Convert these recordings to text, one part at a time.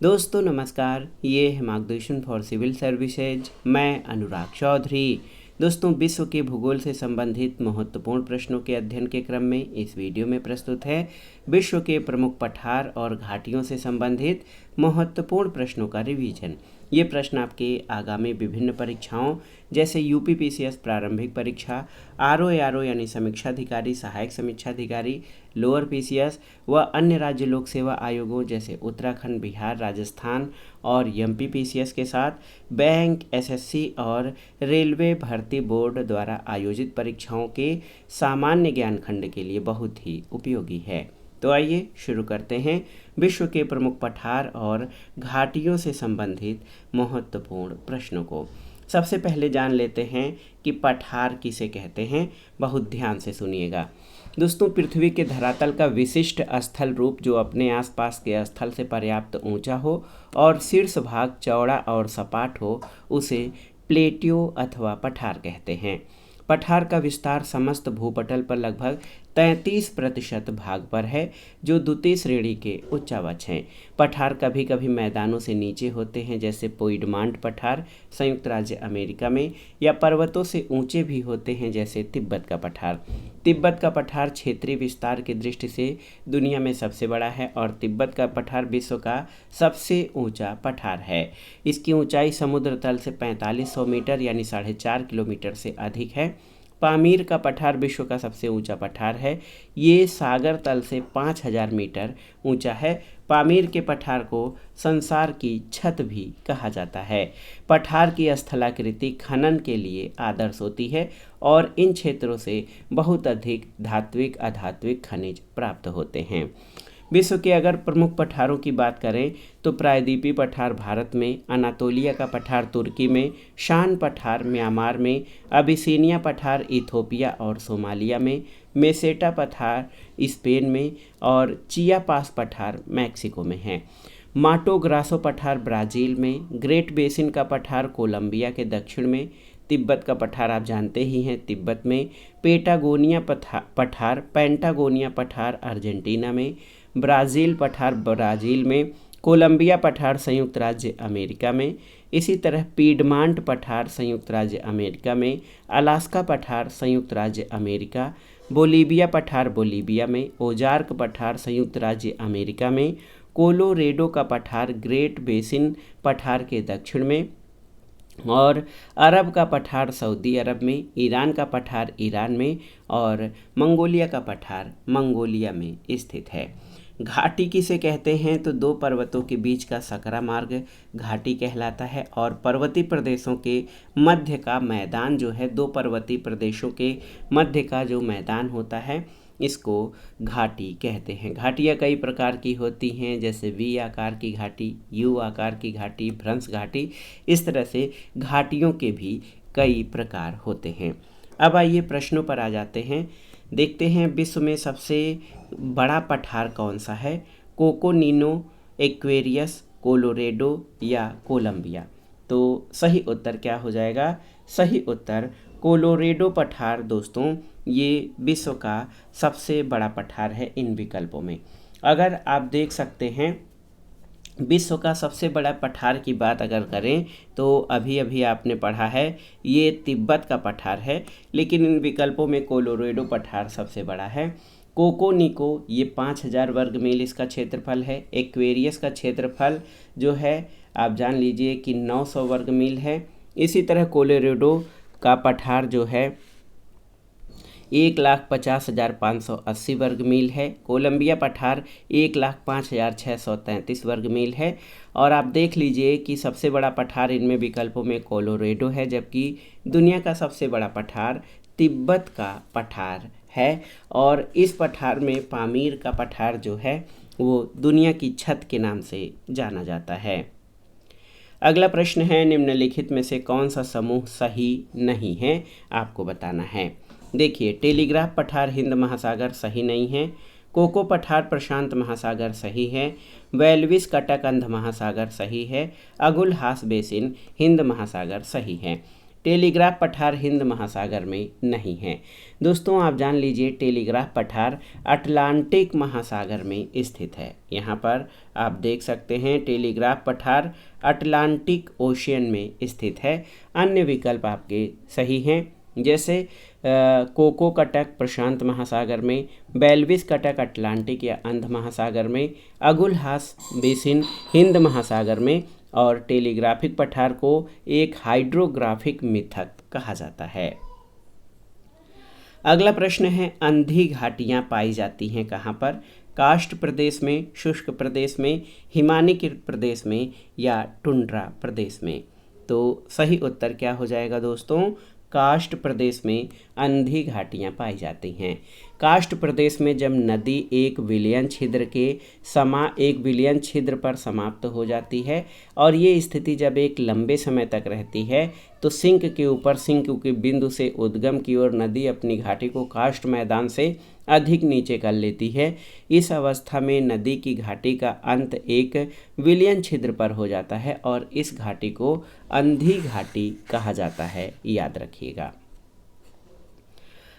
दोस्तों नमस्कार, ये है मार्गदर्शन फॉर सिविल सर्विसेज। मैं अनुराग चौधरी। दोस्तों, विश्व के भूगोल से संबंधित महत्वपूर्ण प्रश्नों के अध्ययन के क्रम में इस वीडियो में प्रस्तुत है विश्व के प्रमुख पठार और घाटियों से संबंधित महत्वपूर्ण प्रश्नों का रिवीजन। ये प्रश्न आपके आगामी विभिन्न परीक्षाओं जैसे यूपीपीसीएस प्रारंभिक परीक्षा, आरओ यानी समीक्षाधिकारी, सहायक समीक्षाधिकारी, लोअर पीसीएस व अन्य राज्य लोक सेवा आयोगों जैसे उत्तराखंड, बिहार, राजस्थान और एमपी पीसीएस के साथ बैंक, एसएससी और रेलवे भर्ती बोर्ड द्वारा आयोजित परीक्षाओं के सामान्य ज्ञान खंड के लिए बहुत ही उपयोगी है। तो आइए शुरू करते हैं विश्व के प्रमुख पठार और घाटियों से संबंधित महत्वपूर्ण प्रश्नों को। सबसे पहले जान लेते हैं कि पठार किसे कहते हैं। बहुत ध्यान से सुनिएगा। दोस्तों, पृथ्वी के धरातल का विशिष्ट स्थल रूप जो अपने आसपास के स्थल से पर्याप्त ऊंचा हो और शीर्ष भाग चौड़ा और सपाट हो, उसे प्लेट्यू अथवा पठार कहते हैं। पठार का विस्तार समस्त भूपटल पर लगभग 33% भाग पर है, जो द्वितीय श्रेणी के उच्चावच हैं। पठार कभी कभी मैदानों से नीचे होते हैं, जैसे पोइडमांट पठार संयुक्त राज्य अमेरिका में, या पर्वतों से ऊंचे भी होते हैं, जैसे तिब्बत का पठार। तिब्बत का पठार क्षेत्रीय विस्तार की दृष्टि से दुनिया में सबसे बड़ा है और तिब्बत का पठार विश्व का सबसे ऊंचा पठार है। इसकी ऊंचाई समुद्र तल से 4500 मीटर यानी 4.5 किलोमीटर से अधिक है। पामीर का पठार विश्व का सबसे ऊंचा पठार है। ये सागर तल से 5000 मीटर ऊंचा है। पामीर के पठार को संसार की छत भी कहा जाता है। पठार की स्थलाकृति खनन के लिए आदर्श होती है और इन क्षेत्रों से बहुत अधिक धात्विक अधात्विक खनिज प्राप्त होते हैं। विश्व के अगर प्रमुख पठारों की बात करें तो प्रायद्वीपीय पठार भारत में, अनातोलिया का पठार तुर्की में, शान पठार म्यांमार में, अबिसिनिया पठार इथोपिया और सोमालिया में, मेसेटा पठार स्पेन में और चियापास पठार मैक्सिको में है। माटो ग्रासो पठार ब्राज़ील में, ग्रेट बेसिन का पठार कोलंबिया के दक्षिण में, तिब्बत का पठार आप जानते ही हैं तिब्बत में, पेंटागोनिया पठार अर्जेंटीना में, ब्राज़ील पठार ब्राज़ील में, कोलंबिया पठार संयुक्त राज्य अमेरिका में, इसी तरह पीडमांट पठार संयुक्त राज्य अमेरिका में, अलास्का पठार संयुक्त राज्य अमेरिका, बोलीविया पठार बोलीविया में, ओजार्क पठार संयुक्त राज्य अमेरिका में, कोलोरेडो का पठार ग्रेट बेसिन पठार के दक्षिण में और अरब का पठार सऊदी अरब में, ईरान का पठार ईरान में और मंगोलिया का पठार मंगोलिया में स्थित है। घाटी किसे कहते हैं तो दो पर्वतों के बीच का सकरा मार्ग घाटी कहलाता है और पर्वतीय प्रदेशों के मध्य का मैदान जो है, दो पर्वतीय प्रदेशों के मध्य का जो मैदान होता है इसको घाटी कहते हैं। घाटियाँ कई प्रकार की होती हैं, जैसे वी आकार की घाटी, यू आकार की घाटी, भ्रंश घाटी। इस तरह से घाटियों के भी कई प्रकार होते हैं। अब आइए प्रश्नों पर आ जाते हैं। देखते हैं विश्व में सबसे बड़ा पठार कौन सा है। कोकोनिनो, एक्वेरियस, कोलोरेडो या कोलंबिया। तो सही उत्तर क्या हो जाएगा? सही उत्तर कोलोरेडो पठार दोस्तों, ये विश्व का सबसे बड़ा पठार है इन विकल्पों में। अगर आप देख सकते हैं विश्व का सबसे बड़ा पठार की बात अगर करें तो अभी अभी आपने पढ़ा है ये तिब्बत का पठार है, लेकिन इन विकल्पों में कोलोरेडो पठार सबसे बड़ा है। कोकोनिको ये 5000 वर्ग मील इसका क्षेत्रफल है। एक्वेरियस का क्षेत्रफल जो है आप जान लीजिए कि 900 वर्ग मील है। इसी तरह कोलोरेडो का पठार जो है 1,50,580 वर्ग मील है। कोलंबिया पठार 1,05,633 वर्ग मील है। और आप देख लीजिए कि सबसे बड़ा पठार इनमें विकल्पों में कोलोरेडो है, जबकि दुनिया का सबसे बड़ा पठार तिब्बत का पठार है। और इस पठार में पामीर का पठार जो है वो दुनिया की छत के नाम से जाना जाता है। अगला प्रश्न है, निम्नलिखित में से कौन सा समूह सही नहीं है, आपको बताना है। देखिए, टेलीग्राफ पठार हिंद महासागर सही नहीं है। कोको पठार प्रशांत महासागर सही है। वेल्विस कटक अंध महासागर सही है। अगुल हास बेसिन हिंद महासागर सही है। टेलीग्राफ पठार हिंद महासागर में नहीं है। दोस्तों आप जान लीजिए टेलीग्राफ पठार अटलांटिक महासागर में स्थित है। यहाँ पर आप देख सकते हैं टेलीग्राफ पठार अटलांटिक ओशियन में स्थित है। अन्य विकल्प आपके सही हैं, जैसे कोको कटक प्रशांत महासागर में, बेल्विस कटक अटलांटिक या अंध महासागर में, अगुलहास बेसिन हिंद महासागर में, और टेलीग्राफिक पठार को एक हाइड्रोग्राफिक मिथक कहा जाता है। अगला प्रश्न है, अंधी घाटियाँ पाई जाती हैं कहाँ पर? काष्ठ प्रदेश में, शुष्क प्रदेश में, हिमानीकृत प्रदेश में या टुंड्रा प्रदेश में? तो सही उत्तर क्या हो जाएगा दोस्तों? काष्ठ प्रदेश में अंधी घाटियाँ पाई जाती हैं। काष्ठ प्रदेश में जब नदी एक विलयन छिद्र पर समाप्त हो जाती है और ये स्थिति जब एक लंबे समय तक रहती है तो सिंक के बिंदु से उद्गम की ओर नदी अपनी घाटी को काष्ठ मैदान से अधिक नीचे कर लेती है। इस अवस्था में नदी की घाटी का अंत एक विलयन छिद्र पर हो जाता है और इस घाटी को अंधी घाटी कहा जाता है, याद रखिएगा।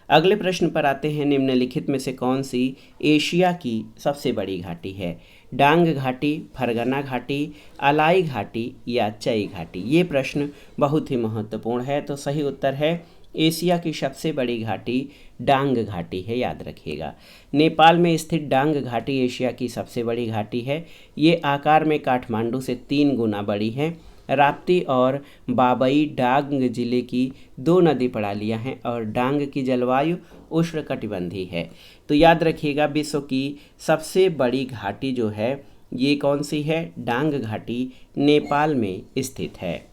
अगले प्रश्न पर आते हैं, निम्नलिखित में से कौन सी एशिया की सबसे बड़ी घाटी है? डांग घाटी, फरगना घाटी, अलाई घाटी या चई घाटी? ये प्रश्न बहुत ही महत्वपूर्ण है। तो सही उत्तर है एशिया की सबसे बड़ी घाटी डांग घाटी है, याद रखिएगा। नेपाल में स्थित डांग घाटी एशिया की सबसे बड़ी घाटी है। ये आकार में काठमांडू से 3 गुना बड़ी है। राप्ती और बाबई डांग जिले की 2 नदी प्रणालियाँ हैं और डांग की जलवायु उष्णकटिबंधीय है। तो याद रखिएगा विश्व की सबसे बड़ी घाटी जो है ये कौन सी है? डांग घाटी नेपाल में स्थित है।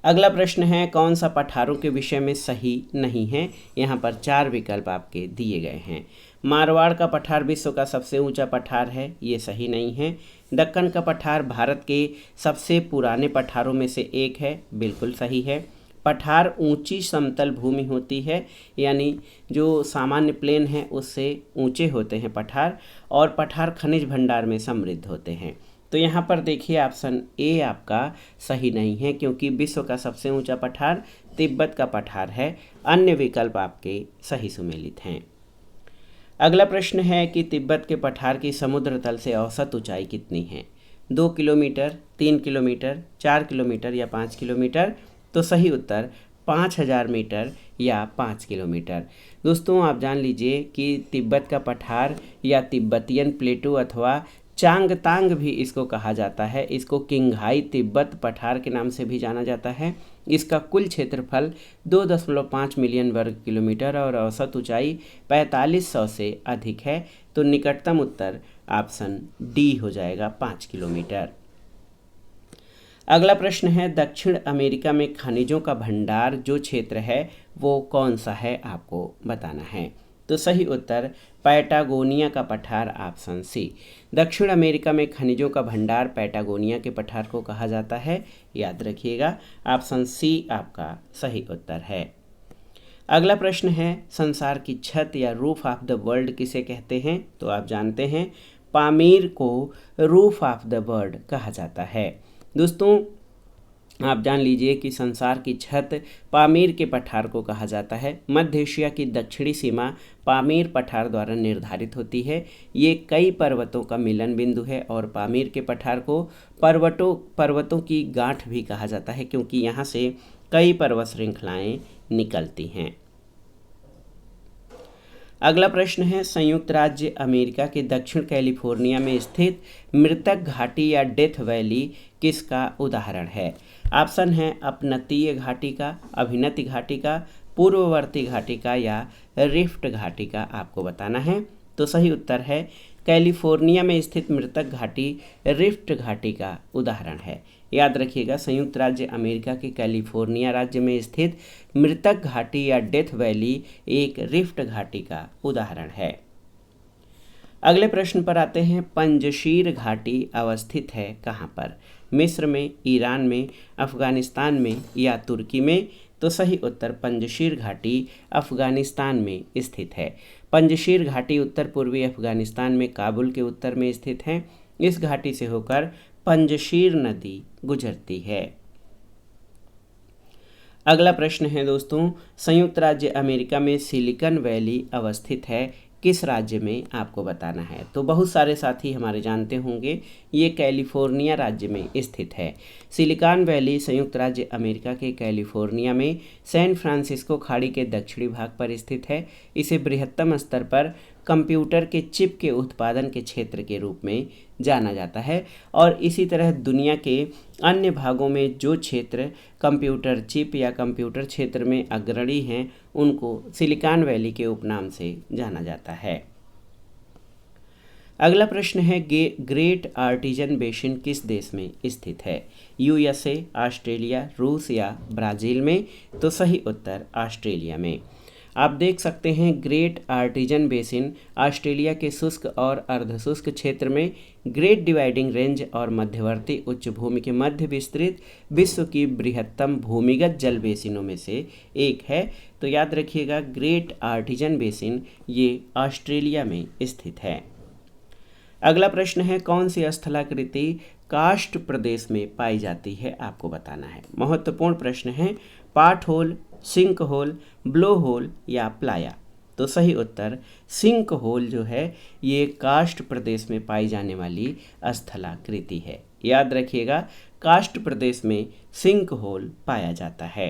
अगला प्रश्न है, कौन सा पठारों के विषय में सही नहीं है? यहाँ पर 4 विकल्प आपके दिए गए हैं। मारवाड़ का पठार विश्व का सबसे ऊंचा पठार है, ये सही नहीं है। दक्कन का पठार भारत के सबसे पुराने पठारों में से एक है, बिल्कुल सही है। पठार ऊंची समतल भूमि होती है, यानी जो सामान्य प्लेन है उससे ऊंचे होते हैं पठार, और पठार खनिज भंडार में समृद्ध होते हैं। तो यहाँ पर देखिए ऑप्शन ए आपका सही नहीं है, क्योंकि विश्व का सबसे ऊंचा पठार तिब्बत का पठार है। अन्य विकल्प आपके सही सुमेलित हैं। अगला प्रश्न है कि तिब्बत के पठार की समुद्र तल से औसत ऊंचाई कितनी है? 2 किलोमीटर, 3 किलोमीटर, 4 किलोमीटर या 5 किलोमीटर? तो सही उत्तर 5000 मीटर या 5 किलोमीटर। दोस्तों आप जान लीजिए कि तिब्बत का पठार या तिब्बतियन प्लेटू अथवा चांगतांग भी इसको कहा जाता है। इसको किंगहाई तिब्बत पठार के नाम से भी जाना जाता है। इसका कुल क्षेत्रफल 2.5 मिलियन वर्ग किलोमीटर और औसत ऊंचाई 4500 से अधिक है। तो निकटतम उत्तर ऑप्शन डी हो जाएगा, 5 किलोमीटर। अगला प्रश्न है, दक्षिण अमेरिका में खनिजों का भंडार जो क्षेत्र है वो कौन सा है, आपको बताना है। तो सही उत्तर पैटागोनिया का पठार, ऑप्शन सी। दक्षिण अमेरिका में खनिजों का भंडार पैटागोनिया के पठार को कहा जाता है, याद रखिएगा। ऑप्शन सी आपका सही उत्तर है। अगला प्रश्न है, संसार की छत या रूफ ऑफ द वर्ल्ड किसे कहते हैं? तो आप जानते हैं पामीर को रूफ ऑफ द वर्ल्ड कहा जाता है। दोस्तों आप जान लीजिए कि संसार की छत पामीर के पठार को कहा जाता है। मध्य एशिया की दक्षिणी सीमा पामीर पठार द्वारा निर्धारित होती है। ये कई पर्वतों का मिलन बिंदु है और पामीर के पठार को पर्वतों की गांठ भी कहा जाता है, क्योंकि यहाँ से कई पर्वत श्रृंखलाएं निकलती हैं। अगला प्रश्न है, संयुक्त राज्य अमेरिका के दक्षिण कैलिफोर्निया में स्थित मृतक घाटी या डेथ वैली किसका उदाहरण है? ऑप्शन है अपनतीय घाटी का, अभिनति घाटी का, पूर्ववर्ती घाटी का या रिफ्ट घाटी का, आपको बताना है। तो सही उत्तर है कैलिफोर्निया में स्थित मृतक घाटी रिफ्ट घाटी का उदाहरण है। याद रखिएगा संयुक्त राज्य अमेरिका के कैलिफोर्निया राज्य में स्थित मृतक घाटी या डेथ वैली एक रिफ्ट घाटी का उदाहरण है। अगले प्रश्न पर आते हैं, पंजशीर घाटी अवस्थित है कहाँ पर? मिस्र में, ईरान में, अफगानिस्तान में या तुर्की में? तो सही उत्तर पंजशीर घाटी अफगानिस्तान में स्थित है। पंजशीर घाटी उत्तर पूर्वी अफगानिस्तान में काबुल के उत्तर में स्थित है। इस घाटी से होकर पंजशीर नदी गुजरती है। अगला प्रश्न है दोस्तों, संयुक्त राज्य अमेरिका में सिलिकॉन वैली अवस्थित है, किस राज्य में, आपको बताना है। तो बहुत सारे साथी हमारे जानते होंगे, ये कैलिफोर्निया राज्य में स्थित है। सिलिकॉन वैली संयुक्त राज्य अमेरिका के कैलिफोर्निया में सैन फ्रांसिस्को खाड़ी के दक्षिणी भाग पर स्थित है। इसे बृहत्तम स्तर पर कंप्यूटर के चिप के उत्पादन के क्षेत्र के रूप में जाना जाता है, और इसी तरह दुनिया के अन्य भागों में जो क्षेत्र कंप्यूटर चिप या कंप्यूटर क्षेत्र में अग्रणी हैं उनको सिलिकॉन वैली के उपनाम से जाना जाता है। अगला प्रश्न है, ग्रेट आर्टिजन बेसिन किस देश में स्थित है। यूएसए, ऑस्ट्रेलिया, रूस या ब्राज़ील में। तो सही उत्तर ऑस्ट्रेलिया में। आप देख सकते हैं ग्रेट आर्टिजन बेसिन ऑस्ट्रेलिया के शुष्क और अर्धशुष्क क्षेत्र में ग्रेट डिवाइडिंग रेंज और मध्यवर्ती उच्च भूमि के मध्य विस्तृत विश्व की बृहत्तम भूमिगत जल बेसिनों में से एक है। तो याद रखिएगा ग्रेट आर्टिजन बेसिन ये ऑस्ट्रेलिया में स्थित है। अगला प्रश्न है, कौन सी स्थलाकृति कास्ट प्रदेश में पाई जाती है, आपको बताना है। महत्वपूर्ण प्रश्न है, pot hole, sink hole, blow hole या प्लाया। तो सही उत्तर सिंक होल जो है ये कास्ट प्रदेश में पाई जाने वाली स्थलाकृति है। याद रखिएगा कास्ट प्रदेश में सिंक होल पाया जाता है।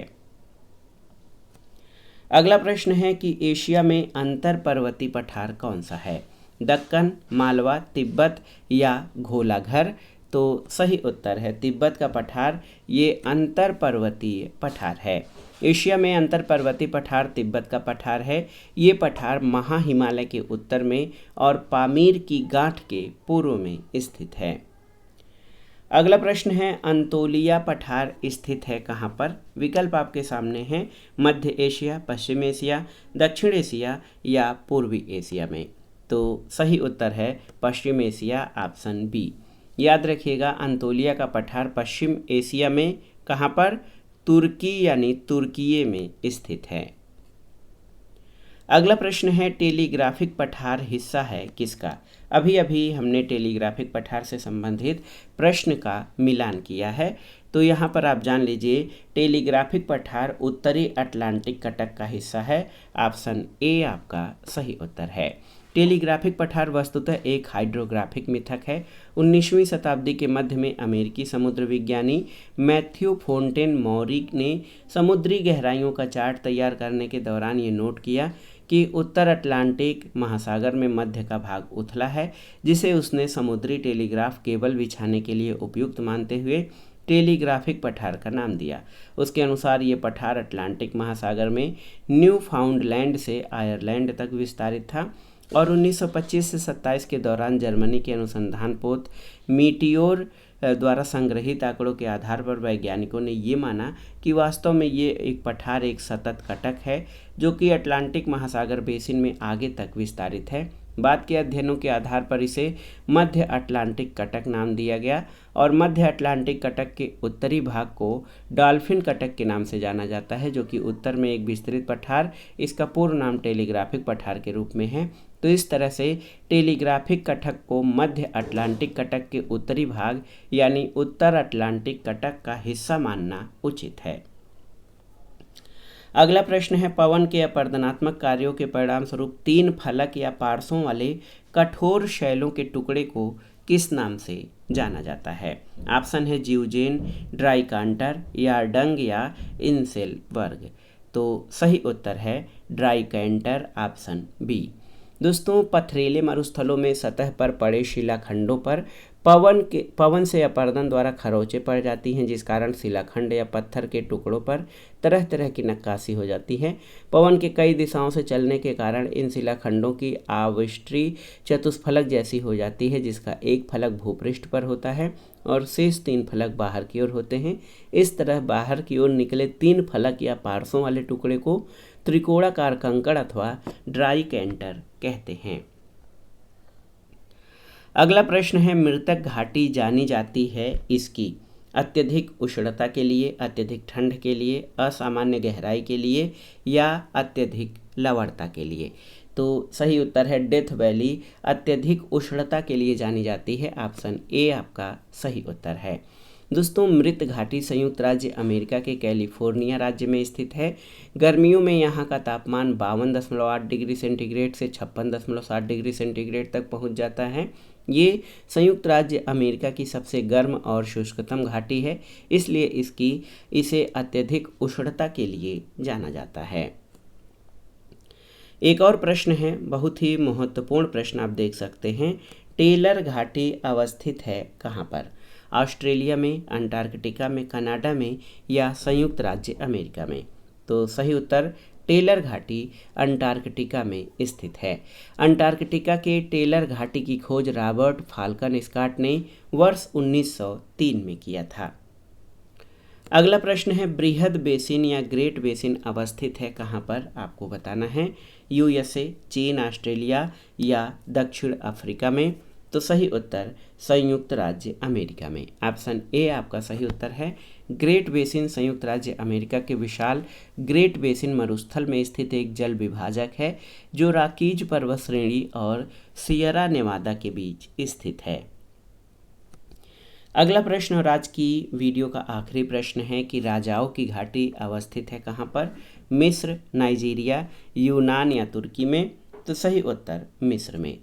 अगला प्रश्न है कि एशिया में अंतर पर्वतीय पठार कौन सा है। दक्कन, मालवा, तिब्बत या घोलाघर। तो सही उत्तर है तिब्बत का पठार, ये अंतर पर्वतीय पठार है। एशिया में अंतर पर्वतीय पठार तिब्बत का पठार है। ये पठार महा हिमालय के उत्तर में और पामीर की गांठ के पूर्व में स्थित है। अगला प्रश्न है, अंतोलिया पठार स्थित है कहाँ पर। विकल्प आपके सामने हैं, मध्य एशिया, पश्चिम एशिया, दक्षिण एशिया या पूर्वी एशिया में। तो सही उत्तर है पश्चिम एशिया, ऑप्शन बी। याद रखिएगा अंतोलिया का पठार पश्चिम एशिया में कहाँ पर, तुर्की यानी तुर्किये में स्थित है। अगला प्रश्न है, टेलीग्राफिक पठार हिस्सा है किसका। अभी अभी हमने टेलीग्राफिक पठार से संबंधित प्रश्न का मिलान किया है। तो यहाँ पर आप जान लीजिए टेलीग्राफिक पठार उत्तरी अटलांटिक कटक का हिस्सा है। ऑप्शन ए आपका सही उत्तर है। टेलीग्राफिक पठार वस्तुतः एक हाइड्रोग्राफिक मिथक है। 19वीं शताब्दी के मध्य में अमेरिकी समुद्र विज्ञानी मैथ्यू फोंटेन मौरी ने समुद्री गहराइयों का चार्ट तैयार करने के दौरान ये नोट किया कि उत्तर अटलांटिक महासागर में मध्य का भाग उथला है, जिसे उसने समुद्री टेलीग्राफ केबल बिछाने के लिए उपयुक्त मानते हुए टेलीग्राफिक पठार का नाम दिया। उसके अनुसार ये पठार अटलांटिक महासागर में न्यू फाउंडलैंड से आयरलैंड तक विस्तारित था, और 1925 से 27 के दौरान जर्मनी के अनुसंधान पोत मीटियोर द्वारा संग्रहित आंकड़ों के आधार पर वैज्ञानिकों ने ये माना कि वास्तव में ये एक पठार एक सतत कटक है जो कि अटलांटिक महासागर बेसिन में आगे तक विस्तारित है। बाद के अध्ययनों के आधार पर इसे मध्य अटलांटिक कटक नाम दिया गया, और मध्य अटलांटिक कटक के उत्तरी भाग को डॉल्फिन कटक के नाम से जाना जाता है, जो कि उत्तर में एक विस्तृत पठार, इसका पूर्ण नाम टेलीग्राफिक पठार के रूप में है। तो इस तरह से टेलीग्राफिक कटक को मध्य अटलांटिक कटक के उत्तरी भाग यानी उत्तर अटलांटिक कटक का हिस्सा मानना उचित है। अगला प्रश्न है, पवन के अपरदनात्मक कार्यों के परिणाम स्वरूप 3 फलक या पार्श्वों वाले कठोर शैलों के टुकड़े को किस नाम से जाना जाता है। ऑप्शन है जीवजेन, ड्राइकांटर या डंग या इनसेल वर्ग। तो सही उत्तर है ड्राइकांटर, ऑप्शन बी। दोस्तों, पथरीले मरुस्थलों में सतह पर पड़े शिलाखंडों पर पवन से अपरदन द्वारा खरोंचें पड़ जाती हैं, जिस कारण शिलाखंड या पत्थर के टुकड़ों पर तरह तरह की नक्काशी हो जाती है। पवन के कई दिशाओं से चलने के कारण इन शिलाखंडों की आवृष्टि चतुष्फलक जैसी हो जाती है, जिसका एक फलक भूपृष्ठ पर होता है और शेष 3 फलक बाहर की ओर होते हैं। इस तरह बाहर की ओर निकले 3 फलक या पार्श्वों वाले टुकड़े को त्रिकोणाकार कंकड़ अथवा ड्राइकेंटर कहते हैं। अगला प्रश्न है, मृतक घाटी जानी जाती है इसकी अत्यधिक उष्णता के लिए, अत्यधिक ठंड के लिए, असामान्य गहराई के लिए या अत्यधिक लवणता के लिए। तो सही उत्तर है डेथ वैली अत्यधिक उष्णता के लिए जानी जाती है। ऑप्शन ए आपका सही उत्तर है। दोस्तों मृत घाटी संयुक्त राज्य अमेरिका के कैलिफोर्निया राज्य में स्थित है। गर्मियों में यहाँ का तापमान 52.8 डिग्री सेंटीग्रेड से 56.7 डिग्री सेंटीग्रेड तक पहुँच जाता है। ये संयुक्त राज्य अमेरिका की सबसे गर्म और शुष्कतम घाटी है, इसलिए इसे अत्यधिक उष्णता के लिए जाना जाता है। एक और प्रश्न है, बहुत ही महत्वपूर्ण प्रश्न, आप देख सकते हैं। टेलर घाटी अवस्थित है कहाँ पर? ऑस्ट्रेलिया में, अंटार्कटिका में, कनाडा में या संयुक्त राज्य अमेरिका में? तो सही उत्तर टेलर घाटी अंटार्कटिका में स्थित है। अंटार्कटिका के टेलर घाटी की खोज रॉबर्ट फाल्कन स्कॉट ने वर्ष 1903 में किया था। अगला प्रश्न है, बृहद बेसिन या ग्रेट बेसिन अवस्थित है कहाँ पर? आपको बताना है। यूएसए, चीन, ऑस्ट्रेलिया या दक्षिण अफ्रीका में? तो सही उत्तर संयुक्त राज्य अमेरिका में। ऑप्शन ए आपका सही उत्तर है। ग्रेट बेसिन संयुक्त राज्य अमेरिका के विशाल ग्रेट बेसिन मरुस्थल में स्थित एक जल विभाजक है जो रॉकीज पर्वत श्रेणी और सियरा नेवादा के बीच स्थित है। अगला प्रश्न और आज की वीडियो का आखिरी प्रश्न है कि राजाओं की घाटी अवस्थित है कहाँ पर? मिस्र, नाइजीरिया, यूनान या तुर्की में? तो सही उत्तर मिस्र में।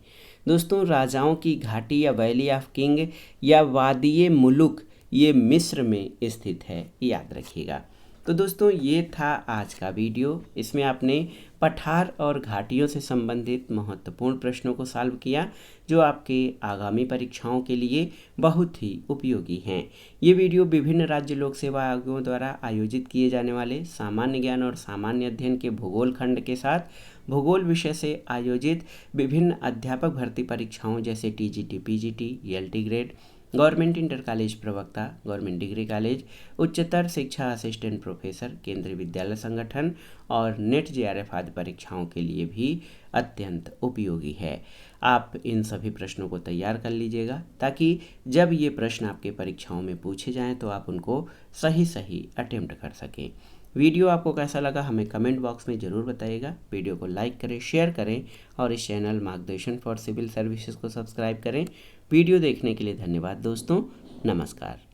दोस्तों राजाओं की घाटी या वैली ऑफ किंग या वादिये मुलुक ये मिस्र में स्थित है, याद रखिएगा। तो दोस्तों ये था आज का वीडियो। इसमें आपने पठार और घाटियों से संबंधित महत्वपूर्ण प्रश्नों को सॉल्व किया जो आपके आगामी परीक्षाओं के लिए बहुत ही उपयोगी हैं। ये वीडियो विभिन्न राज्य लोक सेवा आयोगों द्वारा आयोजित किए जाने वाले सामान्य ज्ञान और सामान्य अध्ययन के भूगोल खंड के साथ भूगोल विषय से आयोजित विभिन्न अध्यापक भर्ती परीक्षाओं जैसे TGT, PGT, ELT grade, government inter college प्रवक्ता, गवर्नमेंट डिग्री कॉलेज, उच्चतर शिक्षा असिस्टेंट प्रोफेसर, केंद्रीय विद्यालय संगठन और नेट जेआरएफ आदि परीक्षाओं के लिए भी अत्यंत उपयोगी है। आप इन सभी प्रश्नों को तैयार कर लीजिएगा ताकि जब ये प्रश्न आपके परीक्षाओं में पूछे जाएं तो आप उनको सही अटेम्प्ट कर सकें। वीडियो आपको कैसा लगा हमें कमेंट बॉक्स में ज़रूर बताइएगा। वीडियो को लाइक करें, शेयर करें और इस चैनल मार्गदर्शन फॉर सिविल सर्विसेज को सब्सक्राइब करें। वीडियो देखने के लिए धन्यवाद दोस्तों, नमस्कार।